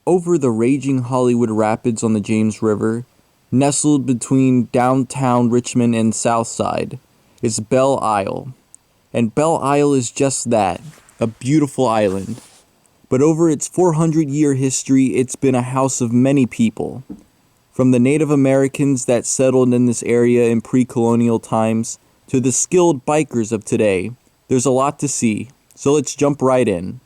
over the raging Hollywood Rapids on the James River, nestled between downtown Richmond and Southside, is Belle Isle. And Belle Isle is just that, a beautiful island. But over its 400-year history, it's been a house of many people. From the Native Americans that settled in this area in pre-colonial times, to the skilled bikers of today, there's a lot to see, so let's jump right in.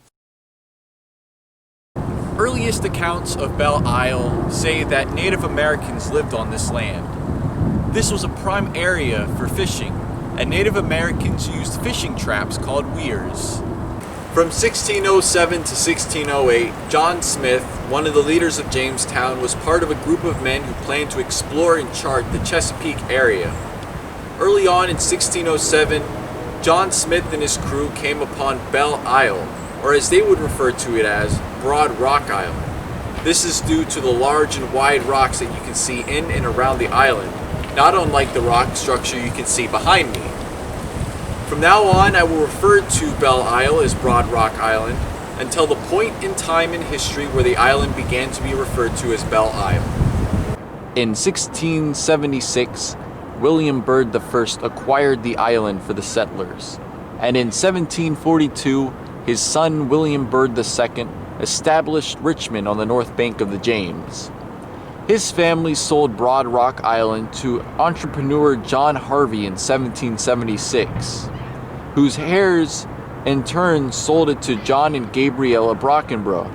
Earliest accounts of Belle Isle say that Native Americans lived on this land. This was a prime area for fishing, and Native Americans used fishing traps called weirs. From 1607 to 1608, John Smith, one of the leaders of Jamestown, was part of a group of men who planned to explore and chart the Chesapeake area. Early on in 1607, John Smith and his crew came upon Belle Isle, or as they would refer to it as, Broad Rock Island. This is due to the large and wide rocks that you can see in and around the island, not unlike the rock structure you can see behind me. From now on, I will refer to Belle Isle as Broad Rock Island until the point in time in history where the island began to be referred to as Belle Isle. In 1676, William Byrd I acquired the island for the settlers, and in 1742, his son William Byrd II established Richmond on the north bank of the James. His family sold Broad Rock Island to entrepreneur John Harvey in 1776, whose heirs in turn sold it to John and Gabriella Brockenbrough,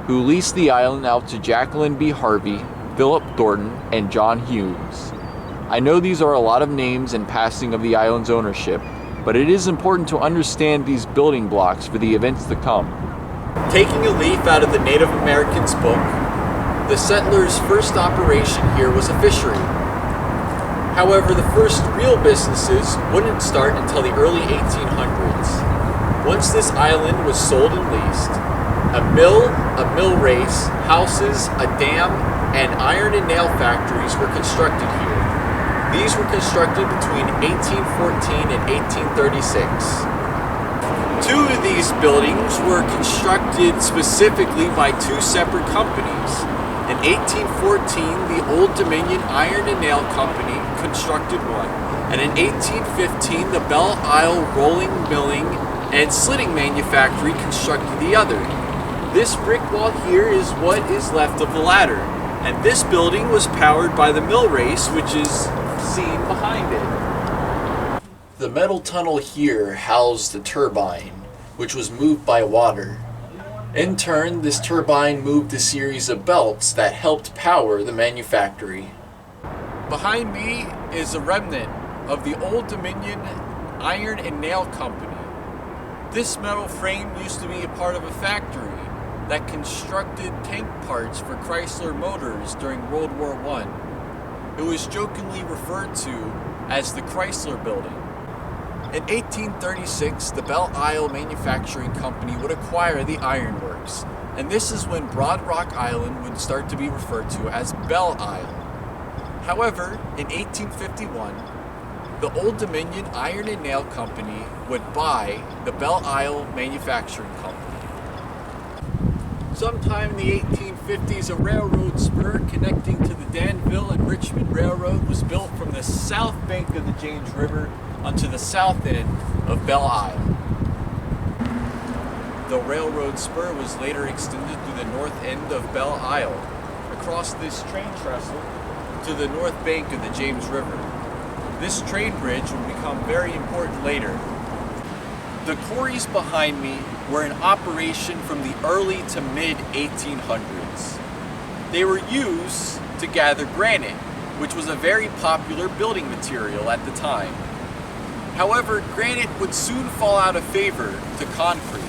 who leased the island out to Jacqueline B. Harvey, Philip Thornton, and John Hughes. I know these are a lot of names and passing of the island's ownership, but it is important to understand these building blocks for the events to come. Taking a leaf out of the Native Americans' book, the settlers' first operation here was a fishery. However, the first real businesses wouldn't start until the early 1800s. Once this island was sold and leased, a mill race, houses, a dam, and iron and nail factories were constructed here. These were constructed between 1814 and 1836. Two of these buildings were constructed specifically by two separate companies. In 1814, the Old Dominion Iron and Nail Company constructed one, and in 1815, the Belle Isle Rolling, Milling, and Slitting Manufactory constructed the other. This brick wall here is what is left of the latter, and this building was powered by the mill race, which is seen behind it. The metal tunnel here housed the turbine, which was moved by water. In turn, this turbine moved a series of belts that helped power the manufactory. Behind me is a remnant of the Old Dominion Iron and Nail Company. This metal frame used to be a part of a factory that constructed tank parts for Chrysler Motors during World War I. It was jokingly referred to as the Chrysler Building. In 1836, the Belle Isle Manufacturing Company would acquire the ironworks, and this is when Broad Rock Island would start to be referred to as Belle Isle. However, in 1851, the Old Dominion Iron and Nail Company would buy the Belle Isle Manufacturing Company. Sometime in the 1850s, a railroad spur connecting to the Danville and Richmond Railroad was built from the south bank of the James River onto the south end of Belle Isle. The railroad spur was later extended through the north end of Belle Isle, across this train trestle to the north bank of the James River. This train bridge would become very important later. The quarries behind me were in operation from the early to mid-1800s. They were used to gather granite, which was a very popular building material at the time. However, granite would soon fall out of favor to concrete.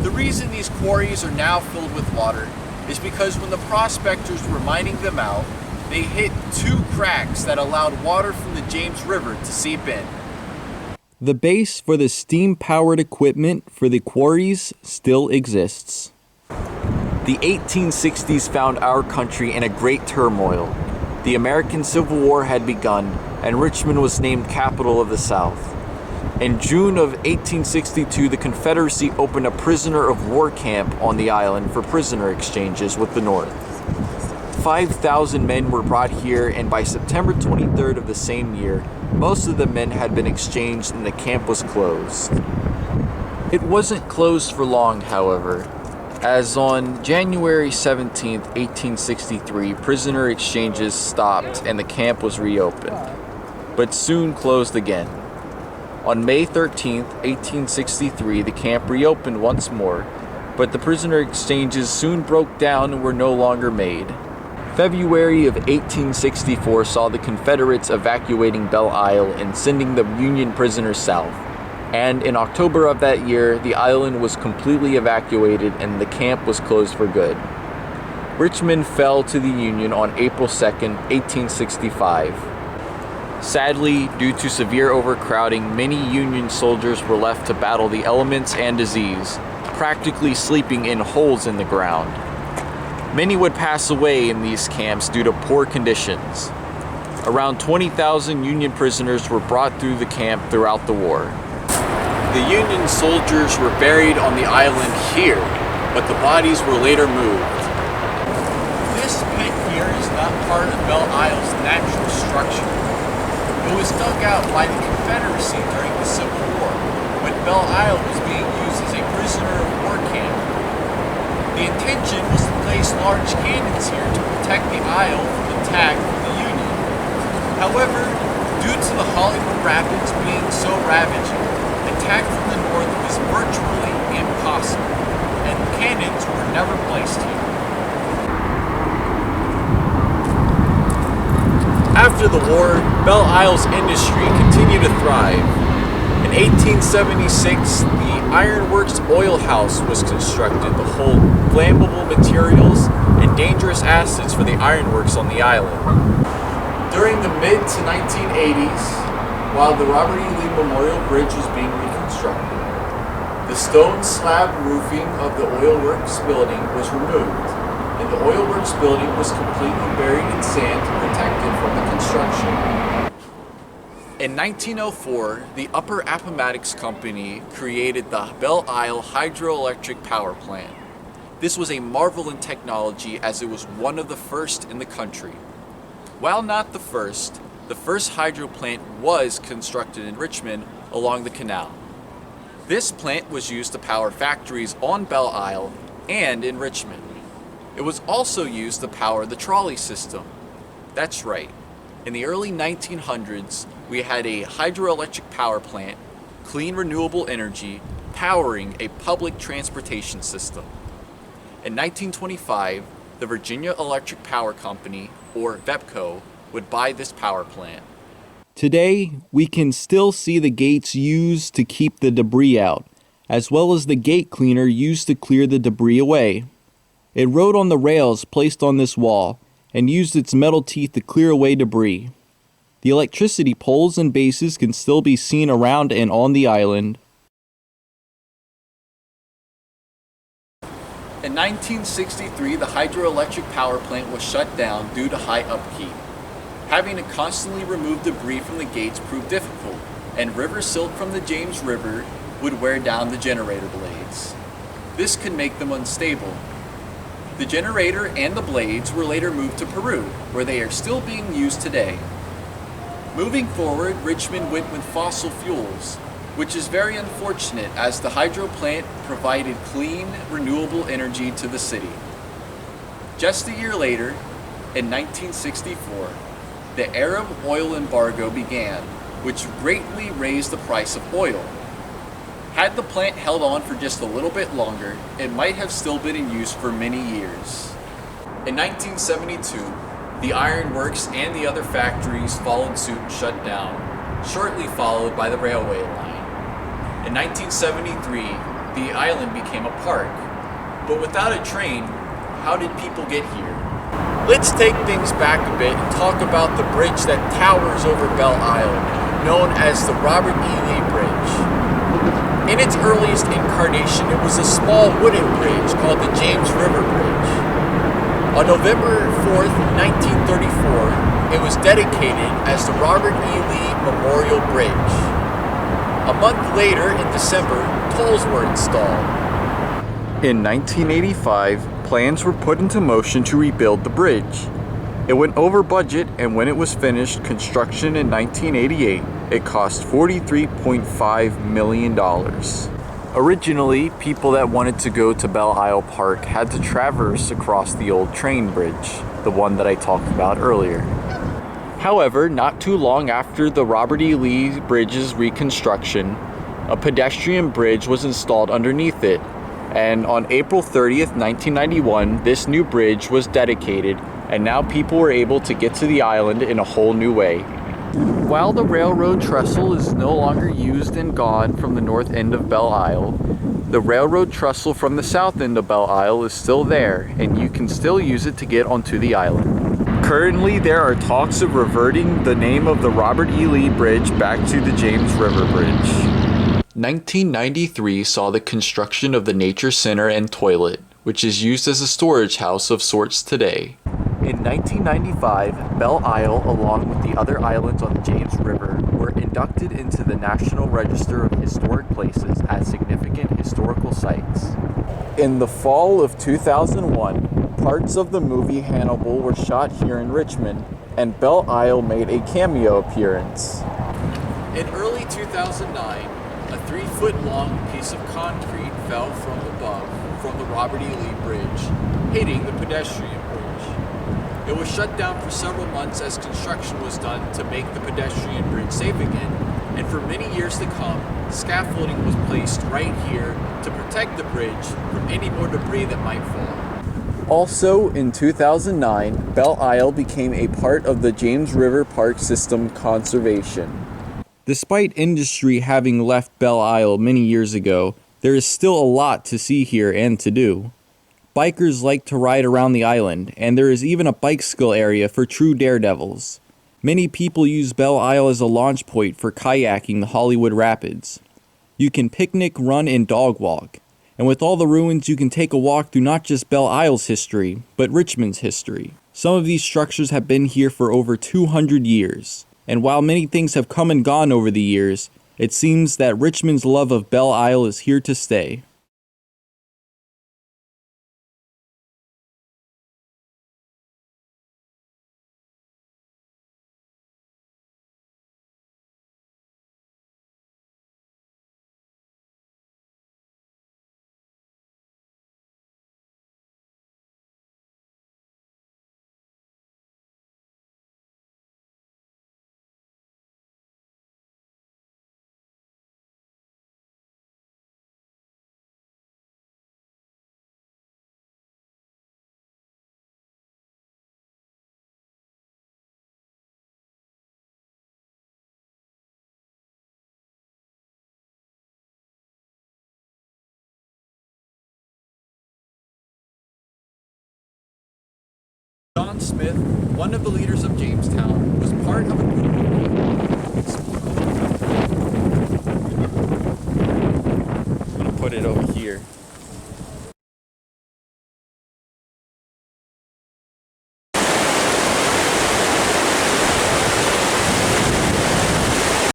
The reason these quarries are now filled with water is because when the prospectors were mining them out, they hit two cracks that allowed water from the James River to seep in. The base for the steam-powered equipment for the quarries still exists. The 1860s found our country in a great turmoil. The American Civil War had begun, and Richmond was named capital of the South. In June of 1862, the Confederacy opened a prisoner of war camp on the island for prisoner exchanges with the North. 5,000 men were brought here, and by September 23rd of the same year, most of the men had been exchanged and the camp was closed. It wasn't closed for long, however, as on January 17, 1863, prisoner exchanges stopped and the camp was reopened, but soon closed again. On May 13, 1863, the camp reopened once more, but the prisoner exchanges soon broke down and were no longer made. February of 1864 saw the Confederates evacuating Belle Isle and sending the Union prisoners south. And in October of that year, the island was completely evacuated and the camp was closed for good. Richmond fell to the Union on April 2, 1865. Sadly, due to severe overcrowding, many Union soldiers were left to battle the elements and disease, practically sleeping in holes in the ground. Many would pass away in these camps due to poor conditions. Around 20,000 Union prisoners were brought through the camp throughout the war. The Union soldiers were buried on the island here, but the bodies were later moved. This pit here is not part of Belle Isle's natural structure. It was dug out by the Confederacy during the Civil War, when Belle Isle was being used as a prisoner of war camp. The intention was to place large cannons here to protect the isle from attack from the Union. However, due to the Hollywood Rapids being so ravaging, attack from the north was virtually impossible, and cannons were never placed here. After the war, Belle Isle's industry continued to thrive. In 1876, the Ironworks Oil House was constructed to hold flammable materials and dangerous acids for the ironworks on the island. During the mid to 1980s, while the Robert E. Lee Memorial Bridge was being reconstructed, the stone slab roofing of the oilworks building was removed, and the oilworks building was completely buried in sand to protect it from the construction. In 1904, the Upper Appomattox Company created the Belle Isle Hydroelectric Power Plant. This was a marvel in technology as it was one of the first in the country. While not the first hydro plant was constructed in Richmond along the canal. This plant was used to power factories on Belle Isle and in Richmond. It was also used to power the trolley system. That's right. In the early 1900s, we had a hydroelectric power plant, clean renewable energy, powering a public transportation system. In 1925, the Virginia Electric Power Company, or VEPCO, would buy this power plant. Today, we can still see the gates used to keep the debris out, as well as the gate cleaner used to clear the debris away. It rode on the rails placed on this wall and used its metal teeth to clear away debris. The electricity poles and bases can still be seen around and on the island. In 1963, the hydroelectric power plant was shut down due to high upkeep. Having to constantly remove debris from the gates proved difficult, and river silt from the James River would wear down the generator blades. This could make them unstable. The generator and the blades were later moved to Peru, where they are still being used today. Moving forward, Richmond went with fossil fuels, which is very unfortunate as the hydro plant provided clean, renewable energy to the city. Just a year later, in 1964, the Arab oil embargo began, which greatly raised the price of oil. Had the plant held on for just a little bit longer, it might have still been in use for many years. In 1972, the ironworks and the other factories followed suit and shut down, shortly followed by the railway line. In 1973, the island became a park. But without a train, how did people get here? Let's take things back a bit and talk about the bridge that towers over Belle Isle, known as the Robert E. Lee Bridge. In its earliest incarnation, it was a small wooden bridge called the James River Bridge. On November 4th, 1934, it was dedicated as the Robert E. Lee Memorial Bridge. A month later, in December, tolls were installed. In 1985, plans were put into motion to rebuild the bridge. It went over budget, and when it was finished construction in 1988, it cost $43.5 million. Originally, people that wanted to go to Belle Isle Park had to traverse across the old train bridge, the one that I talked about earlier. However, not too long after the Robert E. Lee Bridge's reconstruction, a pedestrian bridge was installed underneath it, and on April 30th, 1991, this new bridge was dedicated, and now people were able to get to the island in a whole new way. While the railroad trestle is no longer used and gone from the north end of Belle Isle, the railroad trestle from the south end of Belle Isle is still there, and you can still use it to get onto the island. Currently, there are talks of reverting the name of the Robert E. Lee Bridge back to the James River Bridge. 1993 saw the construction of the Nature Center and toilet, which is used as a storage house of sorts today. In 1995, Belle Isle, along with the other islands on the James River, were inducted into the National Register of Historic Places as significant historical sites. In the fall of 2001, parts of the movie Hannibal were shot here in Richmond, and Belle Isle made a cameo appearance. In early 2009, a 3-foot-long piece of concrete fell from above from the Robert E. Lee Bridge, hitting the pedestrian bridge. It was shut down for several months as construction was done to make the pedestrian bridge safe again, and for many years to come, scaffolding was placed right here to protect the bridge from any more debris that might fall. Also, in 2009, Belle Isle became a part of the James River Park System conservation. Despite industry having left Belle Isle many years ago, there is still a lot to see here and to do. Bikers like to ride around the island, and there is even a bicycle area for true daredevils. Many people use Belle Isle as a launch point for kayaking the Hollywood Rapids. You can picnic, run, and dog walk. And with all the ruins, you can take a walk through not just Belle Isle's history, but Richmond's history. Some of these structures have been here for over 200 years. And while many things have come and gone over the years, it seems that Richmond's love of Belle Isle is here to stay. John Smith, one of the leaders of Jamestown, was part of a group of I'm gonna put it over here.